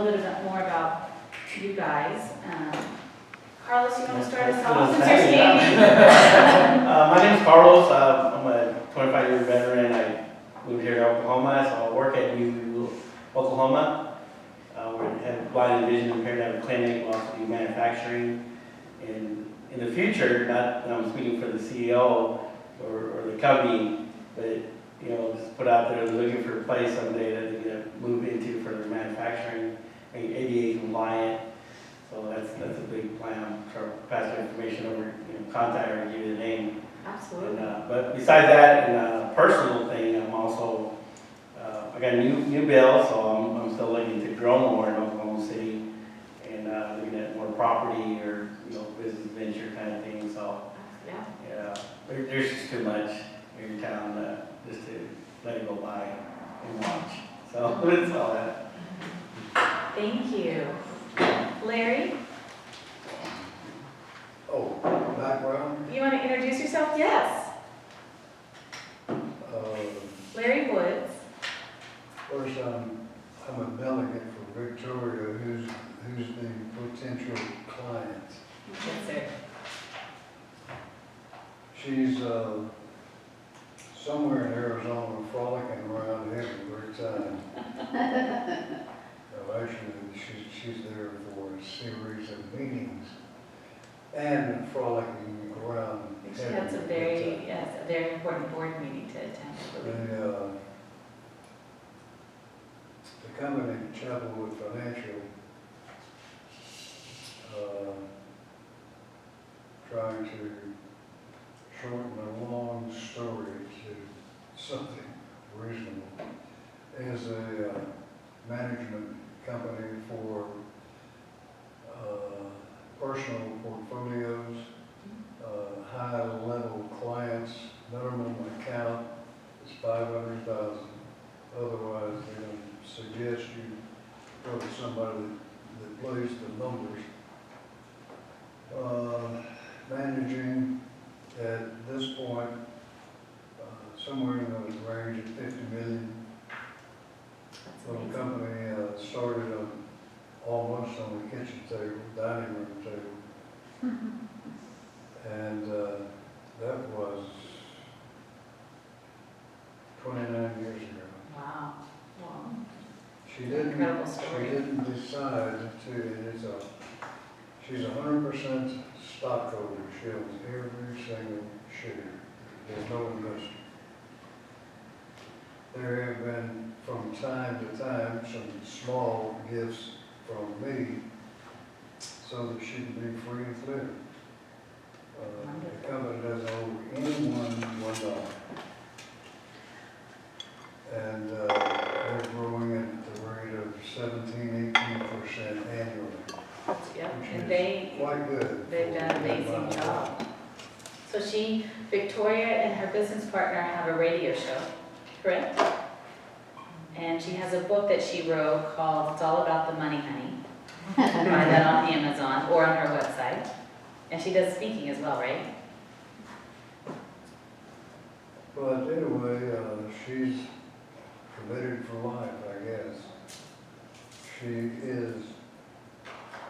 little bit more about you guys. Carlos, you want to start us off since you're standing? My name is Carlos. I'm a 25-year veteran. I moved here to Oklahoma, so I work at U Oklahoma. We have blind and vision impaired, have a clinic. We also do manufacturing. And in the future, not that I'm speaking for the CEO or the company, but just put out there, looking for a place someday that they're going to move into for their manufacturing, and ADA compliant. So that's a big plan. Try to pass the information over, contact her and give you the name. Absolutely. And, but besides that, and a personal thing, I'm also I got a new bill, so I'm still looking to grow more in Oklahoma City, and looking at more property or business venture kind of thing. So yeah, there's just too much here in town just to let it go by and watch. So that's all that. Thank you. Larry, Oh, background? you want to introduce yourself? Yes. Larry Woods. First, I'm a delegate for Victoria, who's the potential client. Yes, sir. She's somewhere in Arizona frolicking around having a great time. Actually, she's there for a series of meetings and frolicking around. She had some a very important board meeting to attend, I believe. The company, Chapelwood Financial, trying to shorten a long story to something reasonable, is a management company for personal portfolios, high-level clients. Minimum account is $500,000. Otherwise, they're going to suggest you go to somebody that plays the numbers. Managing at this point somewhere in the range of $50 million. That's Well, the amazing. company started almost on the kitchen table, dining room table. And that was 29 years ago. Wow. Wow. She didn't decide to, she's 100% stockholder. She owns every single share. There's no investor. There have been, from time to time, some small gifts from me so that she can be free and clear. The company doesn't owe anyone $1. And they're growing at the rate of 17–18% annually. Yeah, which and is quite good. they've done an amazing job. So Victoria and her business partner have a radio show, correct? And she has a book that she wrote called It's All About the Money, Honey. You can buy that on Amazon or on her website. And she does speaking as well, right? But anyway, she's committed for life, I guess. She is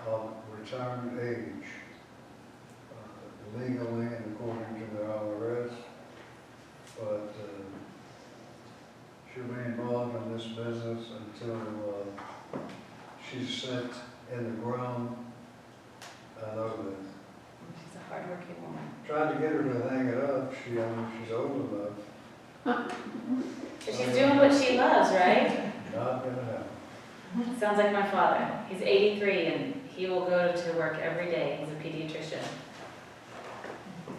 of retirement age, legally and according to the IRS, but she'll be involved in this business until she's set in the ground. I know that. She's a hardworking woman. Tried to get her to hang it up. She's old enough. But she's doing what she loves, right? Not gonna happen. Sounds like my father. He's 83 and he will go to work every day. He's a pediatrician.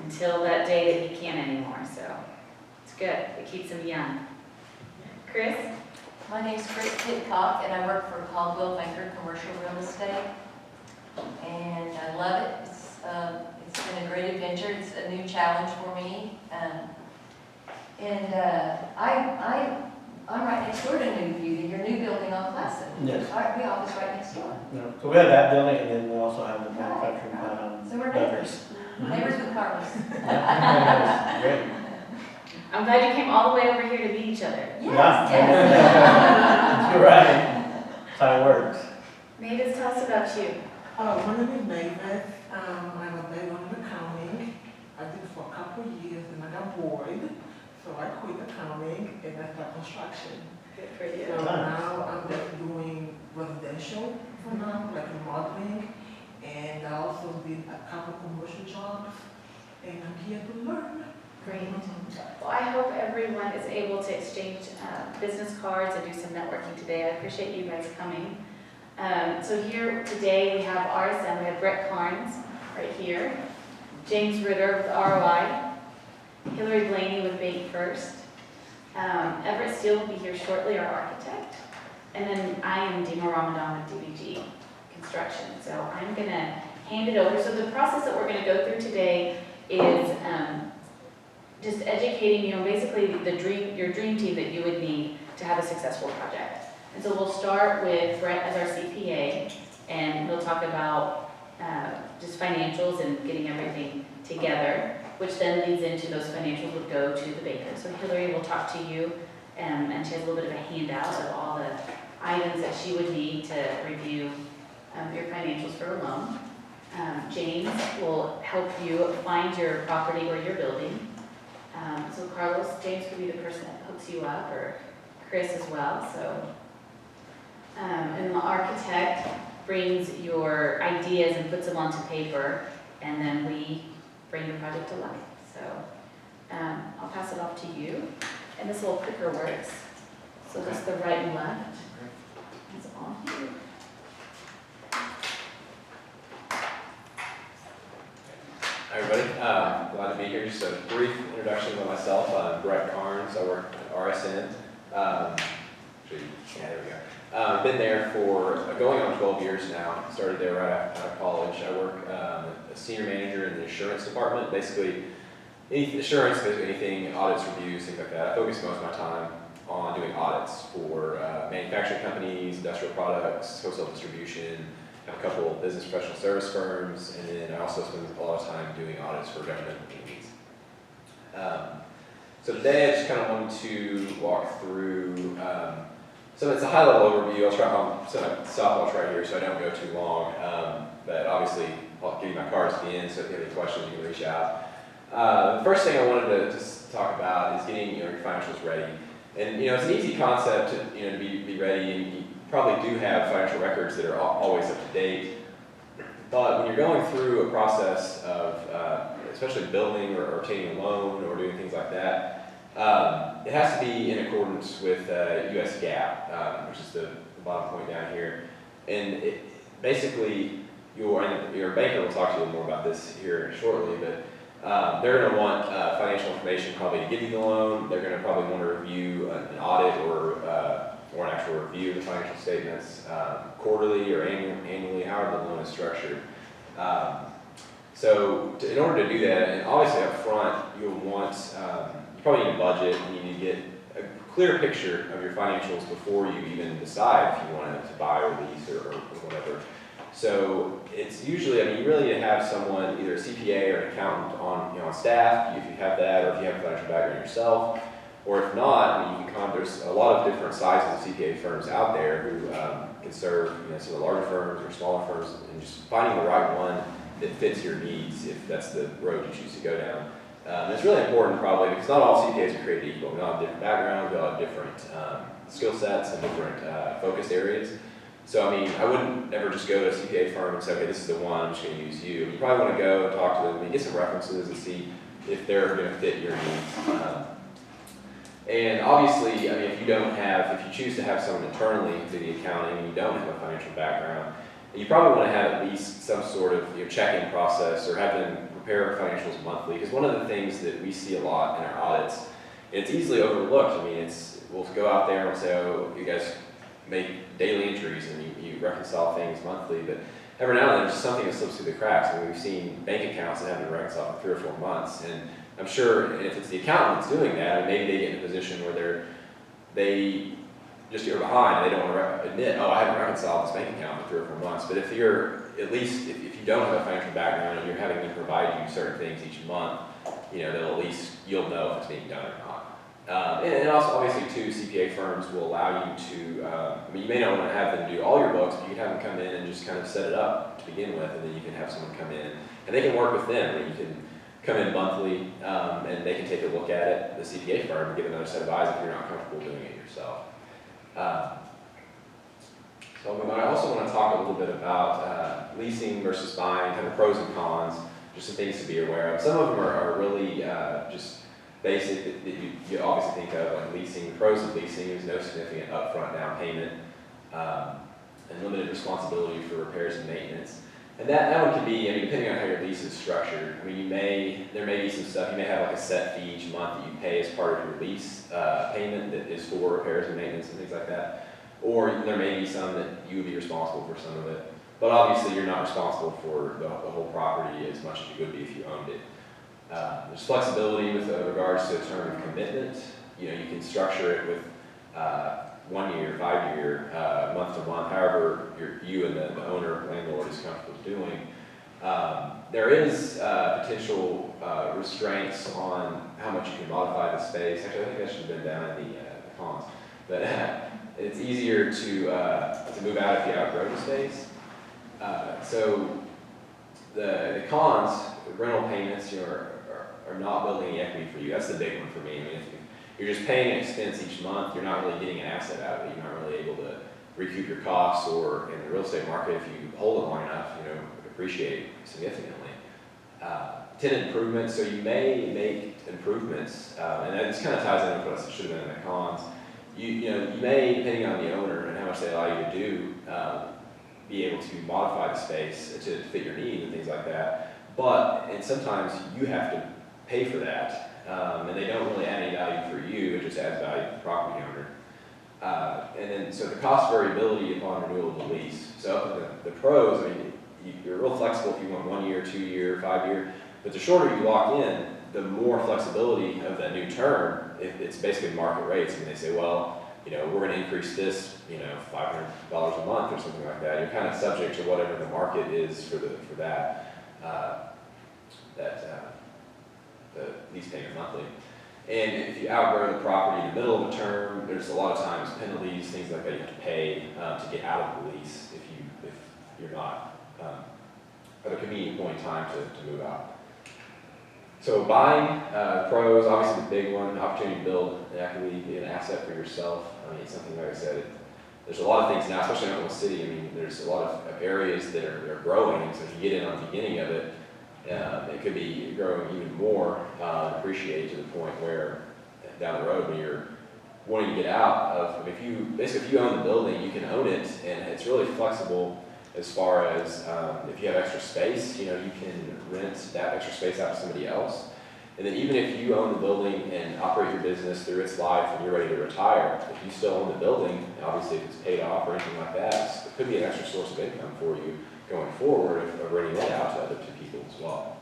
Until that day that he can't anymore, so it's good. It keeps him young. Chris? My name's Chris Pitcock, and I work for Caldwell Banker Commercial Real Estate, and I love it. It's been a great adventure. It's a new challenge for me, I'm right next door to Newview, your new building on Classen. Yes. Our office right next door. So we have that building, and then we also have the manufacturing plant on. So we're neighbors. Neighbors with Carlos. Great. I'm glad you came all the way over here to meet each other. Yes, yes. You're right. That's how it works. Mavis, tell us about you. My name is Mavis. I'm a background in accounting. I did it for a couple of years and I got bored. So I quit accounting and I started construction. Good for you. So now I'm just doing residential for now, like remodeling. And I also did a couple commercial jobs. And I'm here to learn. Great. Well, I hope everyone is able to exchange business cards and do some networking today. I appreciate you guys coming. So here today we have RSM, we have Brett Carnes right here, James Ritter with ROI, Hillary Blaney with Bank First, Everett Steele will be here shortly, our architect, and then I am Dima Ramadan with DBG Construction. So I'm going to hand it over. So the process that we're going to go through today is just educating you on basically your dream team that you would need to have a successful project. And so we'll start with Brett as our CPA, and he'll talk about just financials and getting everything together, which then leads into those financials would go to the banker. So Hillary will talk to you, and she has a little bit of a handout of all the items that she would need to review your financials for a loan. James will help you find your property or your building. So Carlos, James could be the person that hooks you up, or Chris as well. So, and the architect brings your ideas and puts them onto paper, and then we bring your project to life. So I'll pass it off to you. And this little clicker works. So just the right and left is on here. Hi everybody, glad to be here. Just a brief introduction of myself. I'm Brett Carnes. I work at RSN. There we go. Been there for going on 12 years now. Started there right out of college. I work a senior manager in the insurance department. Basically, insurance, anything, audits, reviews, things like that. I focus most of my time on doing audits for manufacturing companies, industrial products, wholesale distribution. I have a couple of business professional service firms, and then I also spend a lot of time doing audits for government entities. So today I just kind of wanted to walk through, so it's a high-level overview. I'll set my stopwatch right here so I don't go too long, but obviously I'll give you my cards at the end, so if you have any questions you can reach out. The first thing I wanted to just talk about is getting your financials ready. And it's an easy concept to be ready, and you probably do have financial records that are always up to date. But when you're going through a process of, especially building or obtaining a loan or doing things like that, it has to be in accordance with U.S. GAAP, which is the bottom point down here. And basically, your banker will talk to you more about this here shortly, but they're going to want financial information probably to give you the loan. They're going to probably want to review an audit or an actual review of the financial statements quarterly or annually, however the loan is structured. So in order to do that, and obviously up front, you'll want, you probably need a budget, and you need to get a clear picture of your financials before you even decide if you want to buy or lease or whatever. So it's usually, you really need to have someone, either a CPA or an accountant on staff, if you have that, or if you have a financial background yourself. Or if not, there's a lot of different sizes of CPA firms out there who can serve some of the larger firms or smaller firms, and just finding the right one that fits your needs if that's the road you choose to go down. It's really important probably because not all CPAs are created equal. We all have different backgrounds, we all have different skill sets and different focus areas. So I wouldn't ever just go to a CPA firm and say, okay, this is the one, I'm just going to use you. You probably want to go and talk to them and get some references and see if they're going to fit your needs. And obviously, if you choose to have someone internally do the accounting and you don't have a financial background, you probably want to have at least some sort of check-in process or have them prepare financials monthly. Because one of the things that we see a lot in our audits, and it's easily overlooked. We'll go out there and say, oh, you guys make daily entries and you reconcile things monthly, but every now and then there's just something that slips through the cracks. We've seen bank accounts that haven't been reconciled for 3 or 4 months, and I'm sure if it's the accountant that's doing that, maybe they get in a position where they just are behind, they don't want to admit, oh, I haven't reconciled this bank account for 3 or 4 months. But if you're, at least, if you don't have a financial background and you're having them provide you certain things each month, then at least you'll know if it's being done or not. And also, obviously, too, CPA firms will allow you to, I mean, you may not want to have them do all your books, but you can have them come in and just kind of set it up to begin with, and then you can have someone come in, and they can work with them. I mean, you can come in monthly, and they can take a look at it, the CPA firm, and give another set of eyes if you're not comfortable doing it yourself. So I also want to talk a little bit about leasing versus buying, kind of pros and cons, just some things to be aware of. Some of them are really just basic that you obviously think of, like leasing. The pros of leasing is no significant upfront down payment, and limited responsibility for repairs and maintenance. And that one can be, I mean, depending on how your lease is structured. I mean, there may be some stuff, you may have like a set fee each month that you pay as part of your lease payment that is for repairs and maintenance and things like that. Or there may be some that you would be responsible for some of it. But obviously, you're not responsible for the whole property as much as you would be if you owned it. There's flexibility with regards to a term of commitment. You know, you can structure it with 1 year, 5 year, month to month, however you and the owner, landlord is comfortable doing. There is potential restraints on how much you can modify the space. Actually, I think that should have been down in the cons. But it's easier to move out if you outgrow the space. So the cons, rental payments, are not building any equity for you. That's the big one for me. I mean, if you're just paying an expense each month, you're not really getting an asset out of it. You're not really able to recoup your costs, or in the real estate market, if you hold it long enough, appreciate significantly. Tenant improvements, so you may make improvements, and this kind of ties in with what should have been in the cons. You may, depending on the owner and how much they allow you to do, be able to modify the space to fit your needs and things like that. And sometimes you have to pay for that, and they don't really add any value for you. It just adds value to the property owner. And then, so the cost variability upon renewal of the lease. So the pros, I mean, you're real flexible if you want 1 year, 2 year, 5 year. But the shorter you lock in, the more flexibility of that new term. It's basically market rates. I mean, they say, well, we're going to increase this, $500 a month or something like that. You're kind of subject to whatever the market is for that the lease payment monthly. And if you outgrow the property in the middle of a term, there's a lot of times penalties, things like that you have to pay to get out of the lease if you're not at a convenient point in time to move out. So buying, pros, obviously the big one, opportunity to build an equity, be an asset for yourself. I mean, it's something, like I said, there's a lot of things now, especially in Oklahoma City. I mean, there's a lot of areas that are growing, and so if you get in on the beginning of it, it could be growing even more, appreciated to the point where down the road when you're wanting to get out of, if you own the building, you can own it, and it's really flexible as far as if you have extra space, you can rent that extra space out to somebody else. And then even if you own the building and operate your business through its life and you're ready to retire, if you still own the building, obviously if it's paid off or anything like that, it could be an extra source of income for you going forward of renting it out to other people as well.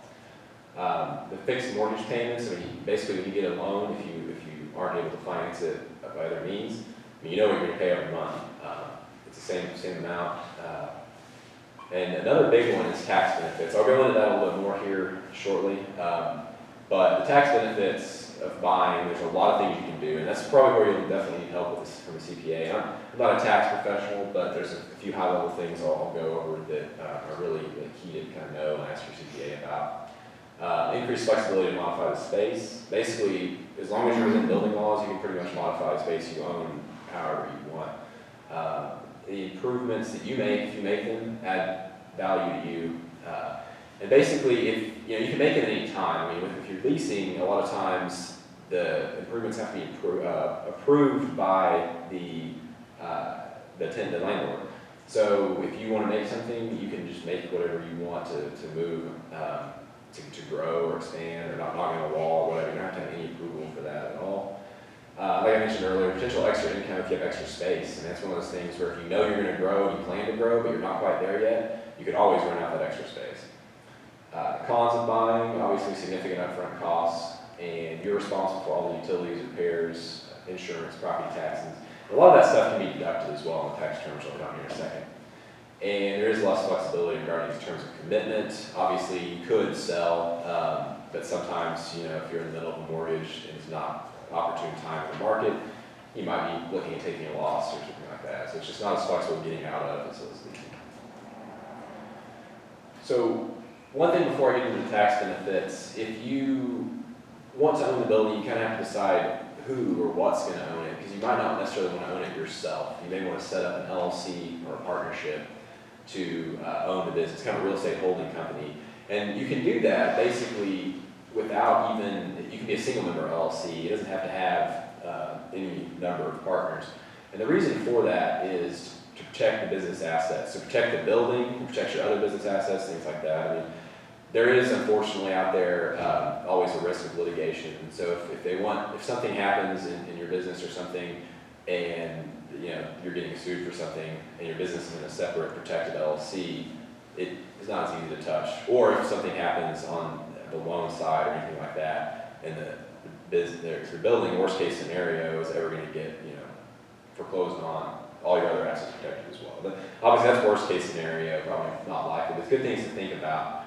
The fixed mortgage payments, I mean, basically when you get a loan, if you aren't able to finance it by other means, I mean, you know what you're going to pay every month. It's the same amount. And another big one is tax benefits. I'll go into that a little bit more here shortly. But the tax benefits of buying, there's a lot of things you can do, and that's probably where you'll definitely need help with this from a CPA. I'm not a tax professional, but there's a few high-level things I'll go over that are really key to kind of know and ask your CPA about. Increased flexibility to modify the space. Basically, as long as you're within building laws, you can pretty much modify the space you own however you want. The improvements that you make, if you make them, add value to you. And basically, if you can make it at any time. I mean, if you're leasing, a lot of times the improvements have to be approved by the landlord. So if you want to make something, you can just make whatever you want to move, to grow or expand or not knock on a wall or whatever. You don't have to have any approval for that at all. Like I mentioned earlier, potential extra income if you have extra space. And that's one of those things where if you know you're going to grow and you plan to grow, but you're not quite there yet, you could always rent out that extra space. Cons of buying, obviously significant upfront costs, and you're responsible for all the utilities, repairs, insurance, property taxes. A lot of that stuff can be deducted as well in the tax terms. I'll get on here in a second. And there is less flexibility regarding terms of commitment. Obviously, you could sell, but sometimes, if you're in the middle of a mortgage and it's not opportune time in the market, you might be looking at taking a loss or something like that. So it's just not as flexible getting out of as leasing. So one thing before I get into the tax benefits, if you want to own the building, you kind of have to decide who or what's going to own it, because you might not necessarily want to own it yourself. You may want to set up an LLC or a partnership to own the business, kind of a real estate holding company. And you can do that basically without even, you can be a single member LLC. It doesn't have to have any number of partners. And the reason for that is to protect the business assets, to protect the building, protect your other business assets, things like that. I mean, there is unfortunately out there always a risk of litigation. And so if something happens in your business or something, and you're getting sued for something, and your business is in a separate protected LLC, it is not as easy to touch. Or if something happens on the loan side or anything like that, and the building, worst case scenario, is ever going to get foreclosed on, all your other assets protected as well. But obviously that's worst case scenario, probably not likely, but it's good things to think about.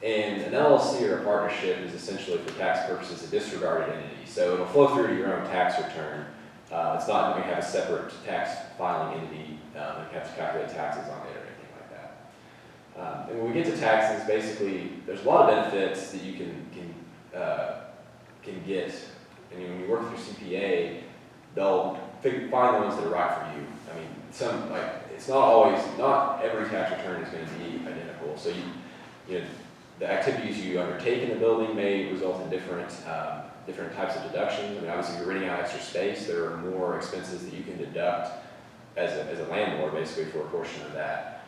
And an LLC or a partnership is essentially, for tax purposes, a disregarded entity. So it'll flow through to your own tax return. It's not going to have a separate tax filing entity and have to calculate taxes on it or anything like that. And when we get to taxes, basically, there's a lot of benefits that you can get. And when you work through CPA, they'll find the ones that are right for you. I mean, it's not every tax return is going to be identical. So the activities you undertake in the building may result in different types of deductions. I mean, obviously, if you're renting out extra space, there are more expenses that you can deduct as a landlord, basically, for a portion of that.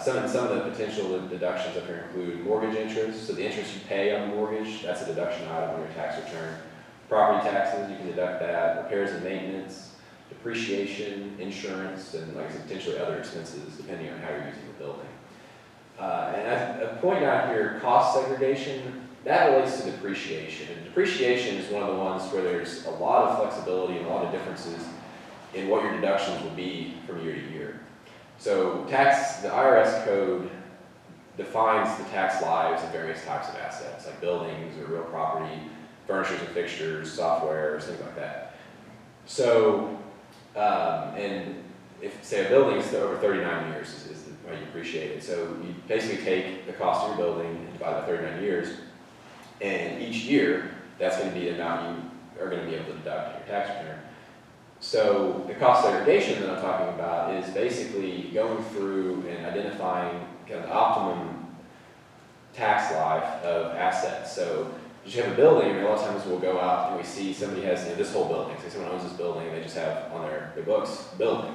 Some of the potential deductions up here include mortgage interest. So the interest you pay on the mortgage, that's a deduction item on your tax return. Property taxes, you can deduct that. Repairs and maintenance, depreciation, insurance, and like I said, potentially other expenses, depending on how you're using the building. And I point out here, cost segregation, that relates to depreciation. And depreciation is one of the ones where there's a lot of flexibility and a lot of differences in what your deductions will be from year to year. So the IRS code defines the tax lives of various types of assets, like buildings or real property, furnitures and fixtures, software, things like that. So, and if, say, a building is over 39 years is the way you appreciate it. So you basically take the cost of your building and divide by 39 years, and each year, that's going to be the amount you are going to be able to deduct in your tax return. So the cost segregation that I'm talking about is basically going through and identifying kind of the optimum tax life of assets. So you have a building, and a lot of times we'll go out and we see somebody has this whole building. Say someone owns this building, and they just have on their books building,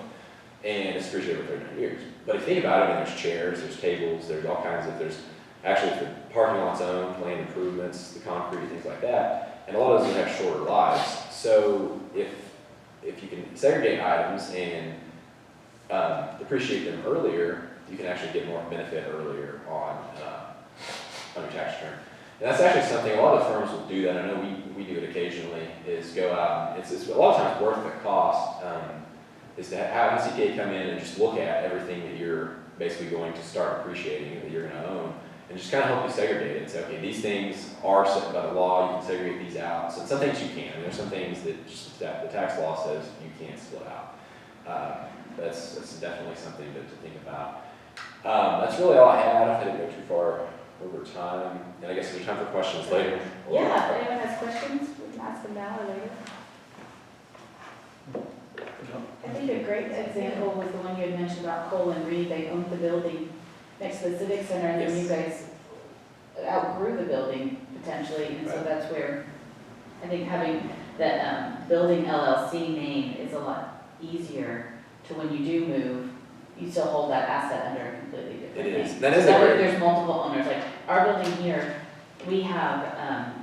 and it's depreciated over 39 years. But if you think about it, I mean, there's chairs, there's tables, there's all kinds of, there's actually the parking lot's own, land improvements, the concrete, things like that, and a lot of those have shorter lives. So if you can segregate items and depreciate them earlier, you can actually get more benefit earlier on your tax return. And that's actually something, a lot of firms will do that. I know we do it occasionally, is go out, and it's a lot of times worth the cost, is to have a CPA come in and just look at everything that you're basically going to start appreciating, that you're going to own, and just kind of help you segregate it. Say, okay, these things are set by the law, you can segregate these out. So some things you can, and there's some things that just the tax law says you can't split out. That's definitely something to think about. That's really all I had. I didn't go too far over time, and I guess there's time for questions later. Yeah, if anyone has questions, we can ask them now or later. I think a great example was the one you had mentioned about Cole and Reed. They owned the building next to the Civic Center, and then you guys outgrew the building potentially, and so Right. that's where I think having that building LLC name is a lot easier to when you do move, you still hold that asset under a completely different It name. is. That is So a that way great- there's multiple owners, like our building here, we have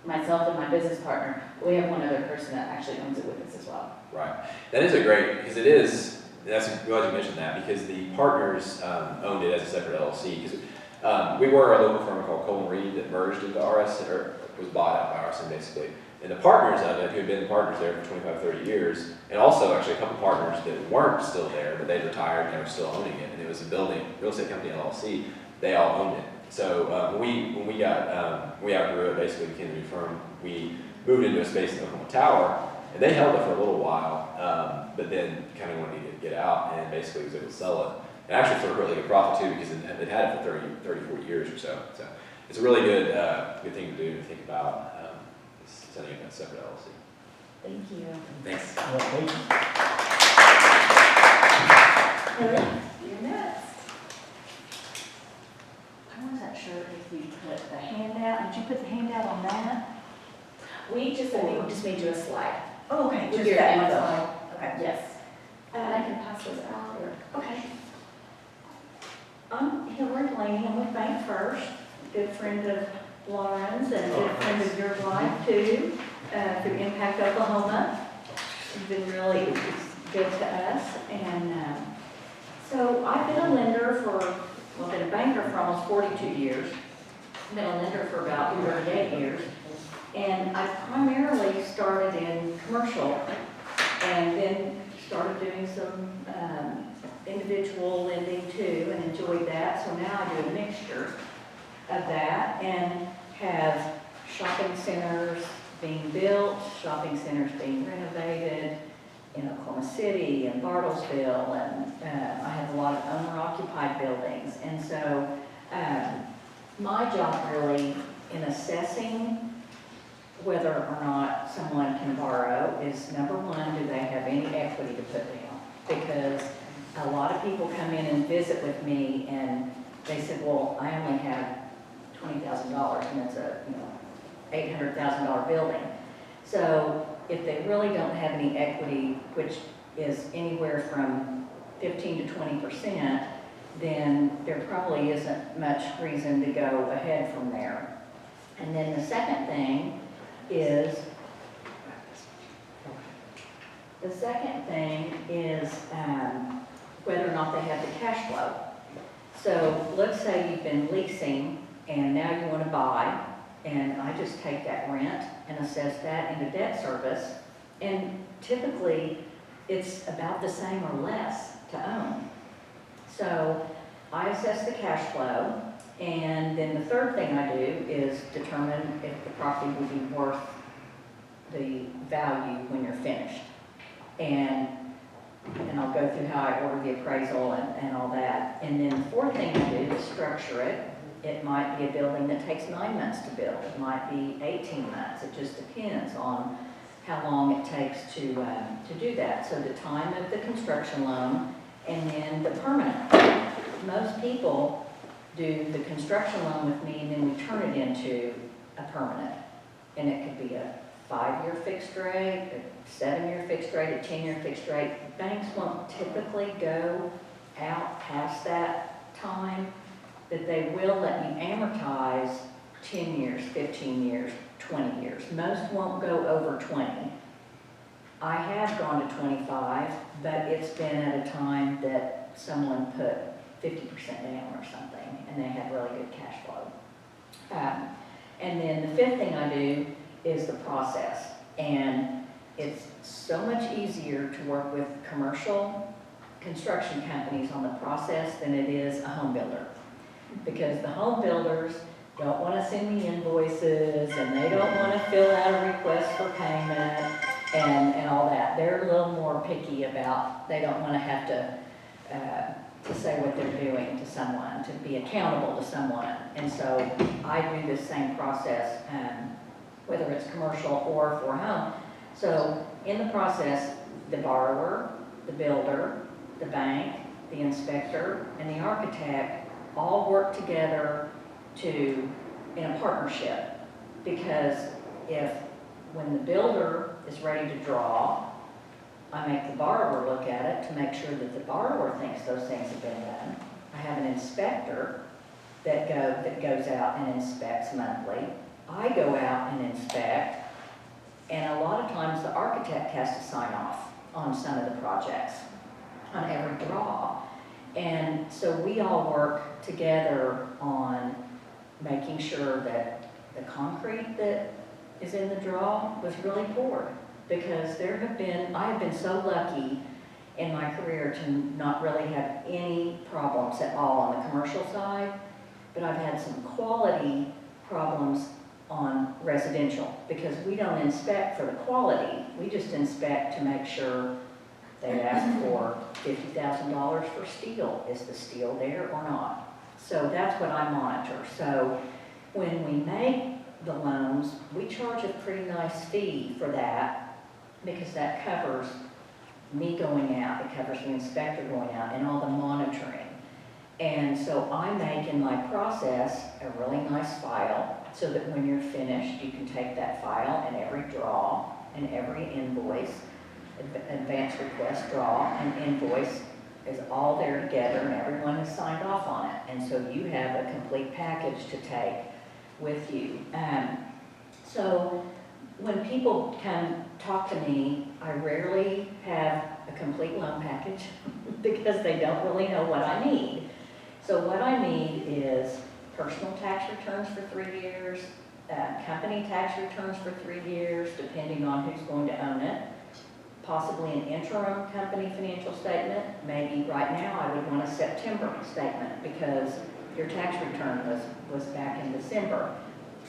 myself and my business partner, we have one other person that actually owns it with us as well. Right. That is a great, because it is, that's glad you mentioned that, because the partners owned it as a separate LLC. Because we were a local firm called Cole & Reed that merged into RS, or was bought out by RSN basically. And the partners of it, who had been partners there for 25, 30 years, and also actually a couple partners that weren't still there, but they'd retired and they were still owning it, and it was a building, real estate company LLC, they all owned it. So when we outgrew it, basically became a new firm, we moved into a space in Oklahoma Tower, and they held it for a little while, but then kind of wanted to get out, and basically was able to sell it. And actually for a really good profit too, because it had it for 40 years or so. So it's a really good thing to do, to think about setting up a separate LLC. Thank you. Thanks. Well, thank you. You're next. I wasn't sure if we put the handout, did you put the handout on that? We just made you a slide. Oh, okay, With just your that one info. slide. Okay. Yes. And I can pass those out or. Okay. I'm Hillary Blaney, I'm with Bank First, good friend of Lauren's and good friend of your life too, through Impact Oklahoma. It's been really good to us. And so I've been a lender been a banker for almost 42 years. Been a lender for about 38 years. And I primarily started in commercial and then started doing some individual lending too and enjoyed that. So now I do a mixture of that and have shopping centers being built, shopping centers being renovated in Oklahoma City and Bartlesville, and I have a lot of owner-occupied buildings. And so my job really in assessing whether or not someone can borrow is, number one, do they have any equity to put down? Because a lot of people come in and visit with me and they said, well, I only have $20,000 and it's a $800,000 building. So if they really don't have any equity, which is anywhere from 15 to 20%, then there probably isn't much reason to go ahead from there. And then the second thing is, whether or not they have the cash flow. So let's say you've been leasing and now you want to buy, and I just take that rent and assess that into debt service, and typically it's about the same or less to own. So I assess the cash flow, and then the third thing I do is determine if the property will be worth the value when you're finished. And I'll go through how I order the appraisal and all that. And then the fourth thing I do is structure it. It might be a building that takes 9 months to build. It might be 18 months. It just depends on how long it takes to do that. So the time of the construction loan and then the permanent. Most people do the construction loan with me and then we turn it into a permanent. And it could be a 5-year fixed rate, a 7-year fixed rate, a 10-year fixed rate. Banks won't typically go out past that time, but they will let you amortize 10 years, 15 years, 20 years. Most won't go over 20. I have gone to 25, but it's been at a time that someone put 50% down or something, and they had really good cash flow. And then the fifth thing I do is the process. And it's so much easier to work with commercial construction companies on the process than it is a home builder. Because the home builders don't want to send me invoices and they don't want to fill out a request for payment and all that. They're a little more picky about, they don't want to have to say what they're doing to someone, to be accountable to someone. And so I do the same process, whether it's commercial or for home. So in the process, the borrower, the builder, the bank, the inspector, and the architect all work together in a partnership. Because when the builder is ready to draw, I make the borrower look at it to make sure that the borrower thinks those things have been done. I have an inspector that goes out and inspects monthly. I go out and inspect, and a lot of times the architect has to sign off on some of the projects, on every draw. And so we all work together on making sure that the concrete that is in the draw was really poured. Because I have been so lucky in my career to not really have any problems at all on the commercial side, but I've had some quality problems on residential, because we don't inspect for the quality, we just inspect to make sure they ask for $50,000 for steel. Is the steel there or not? So that's what I monitor. So when we make the loans, we charge a pretty nice fee for that, because that covers me going out, it covers the inspector going out, and all the monitoring. And so I make in my process a really nice file, so that when you're finished, you can take that file and every draw and every invoice, advance request draw and invoice is all there together, and everyone has signed off on it. And so you have a complete package to take with you. So when people come talk to me, I rarely have a complete loan package because they don't really know what I need. So what I need is personal tax returns for 3 years, company tax returns for 3 years, depending on who's going to own it, possibly an interim company financial statement. Maybe right now I would want a September statement because your tax return was back in December.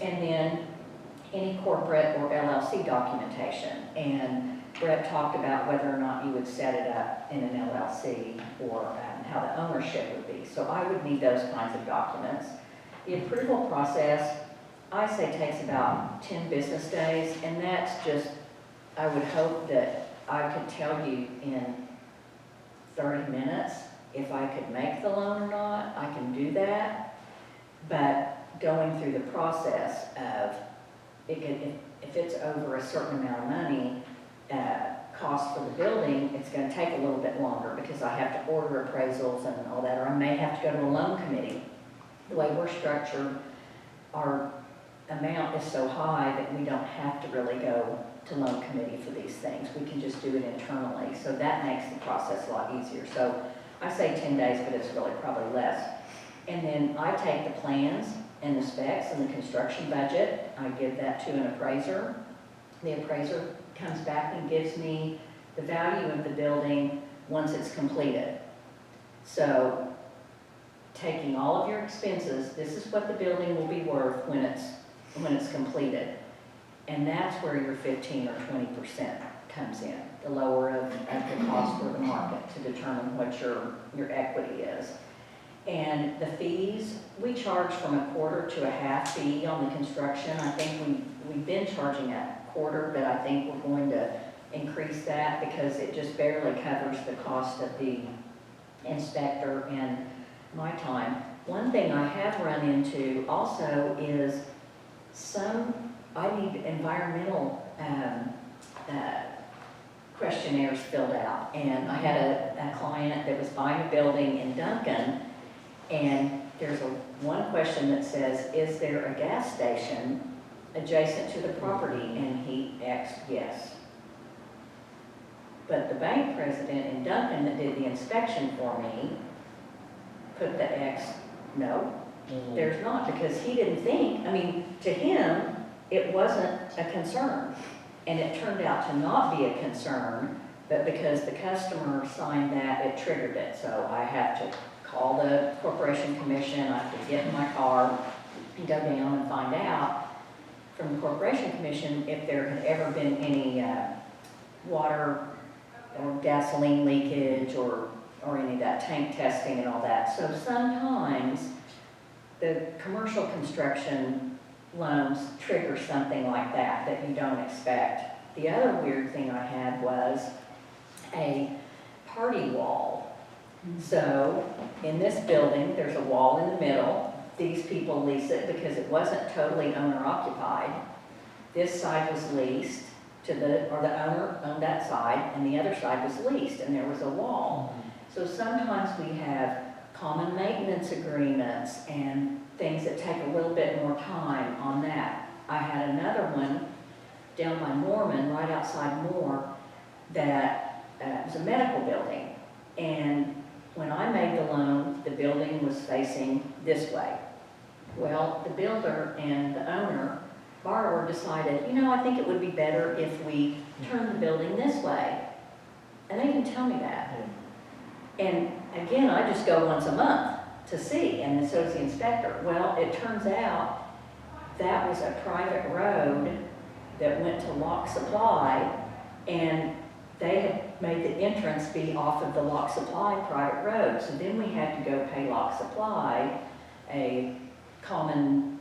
And then any corporate or LLC documentation. And Brett talked about whether or not you would set it up in an LLC or how the ownership would be. So I would need those kinds of documents. The approval process, I say, takes about 10 business days, and that's just, I would hope that I could tell you in 30 minutes if I could make the loan or not. I can do that, but going through the process of, if it's over a certain amount of money, cost for the building, it's going to take a little bit longer because I have to order appraisals and all that, or I may have to go to a loan committee. The way we're structured, our amount is so high that we don't have to really go to loan committee for these things. We can just do it internally. So that makes the process a lot easier. So I say 10 days, but it's really probably less. And then I take the plans and the specs and the construction budget. I give that to an appraiser. The appraiser comes back and gives me the value of the building once it's completed. So taking all of your expenses, this is what the building will be worth when it's completed. And that's where your 15 or 20% comes in, the lower of the cost for the market to determine what your equity is. And the fees, we charge from 1/4 to 1/2 fee on the construction. I think we've been charging a 1/4, but I think we're going to increase that because it just barely covers the cost of the inspector and my time. One thing I have run into also is I need environmental questionnaires filled out. And I had a client that was buying a building in Duncan, and there's one question that says, is there a gas station adjacent to the property? And he X'd yes. But the bank president in Duncan that did the inspection for me put the X, no, there's not, because he didn't think, to him, it wasn't a concern. And it turned out to not be a concern, but because the customer signed that, it triggered it. So I have to call the Corporation Commission, I have to get in my car and go down and find out from the Corporation Commission if there had ever been any water or gasoline leakage or any of that tank testing and all that. So sometimes the commercial construction loans trigger something like that you don't expect. The other weird thing I had was a party wall. So in this building, there's a wall in the middle. These people lease it because it wasn't totally owner occupied. This side was leased to the owner owned that side, and the other side was leased, and there was a wall. So sometimes we have common maintenance agreements and things that take a little bit more time on that. I had another one down by Norman, right outside Moore, that was a medical building. And when I made the loan, the building was facing this way. Well, the builder and the owner, borrower, decided, I think it would be better if we turn the building this way. And they didn't tell me that. And again, I just go once a month to see, and so does the inspector. Well, it turns out that was a private road that went to Lock Supply, and they had made the entrance be off of the Lock Supply private road. So then we had to go pay Lock Supply a common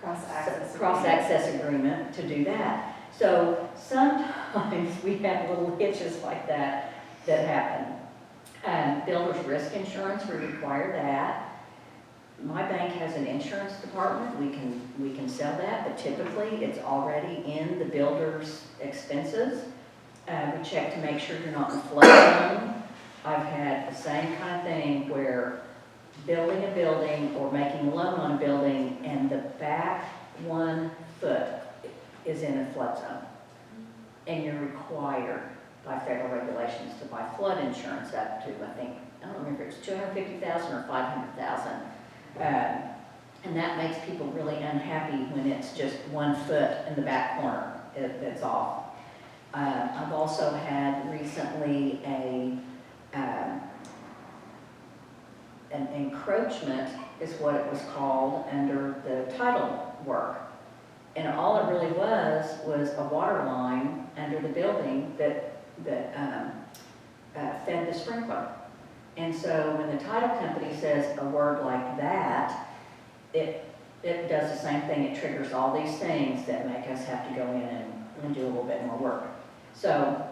cross-access agreement to do that. So sometimes we have little hitches like that happen. Builder's risk insurance, we require that. My bank has an insurance department, we can sell that, but typically it's already in the builder's expenses. We check to make sure you're not in flood zone. I've had the same kind of thing where building a building or making a loan on a building and the back 1 foot is in a flood zone. And you're required by federal regulations to buy flood insurance up to, I think, I don't remember, it's $250,000 or $500,000. And that makes people really unhappy when it's just 1 foot in the back corner that's off. I've also had recently an encroachment is what it was called under the title work. And all it really was a water line under the building that fed the sprinkler. And so when the title company says a word like that, it does the same thing. It triggers all these things that make us have to go in and do a little bit more work. So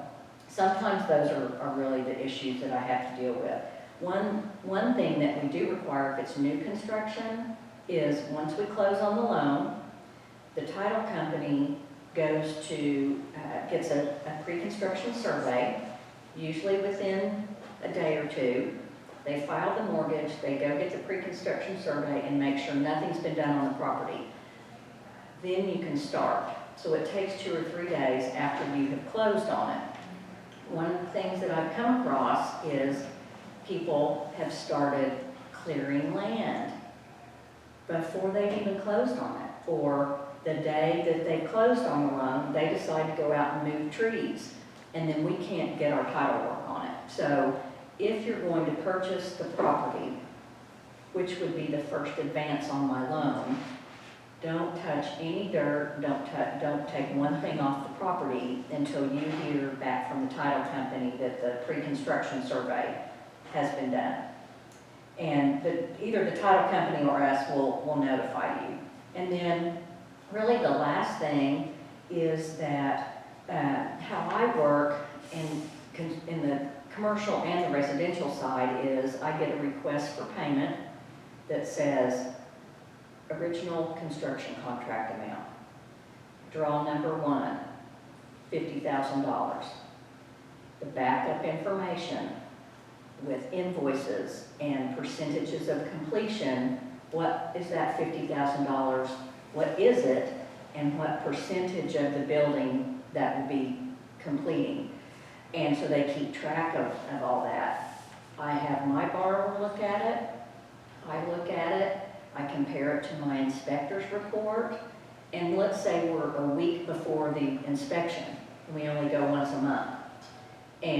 sometimes those are really the issues that I have to deal with. One thing that we do require if it's new construction is once we close on the loan, the title company goes to, gets a pre-construction survey, usually within a day or two. They file the mortgage, they go get the pre-construction survey and make sure nothing's been done on the property. Then you can start. So it takes 2 or 3 days after you have closed on it. One of the things that I've come across is people have started clearing land before they've even closed on it. Or the day that they closed on the loan, they decide to go out and move trees. And then we can't get our title work on it. So if you're going to purchase the property, which would be the first advance on my loan, don't touch any dirt, don't take one thing off the property until you hear back from the title company that the pre-construction survey has been done. And either the title company or us will notify you. And then really the last thing is that how I work in the commercial and the residential side is I get a request for payment that says original construction contract amount. Draw number 1, $50,000. The backup information with invoices and percentages of completion. What is that $50,000? What is it? And what percentage of the building that will be completing? And so they keep track of all that. I have my borrower look at it. I look at it. I compare it to my inspector's report. And let's say we're a week before the inspection. We only go once a month.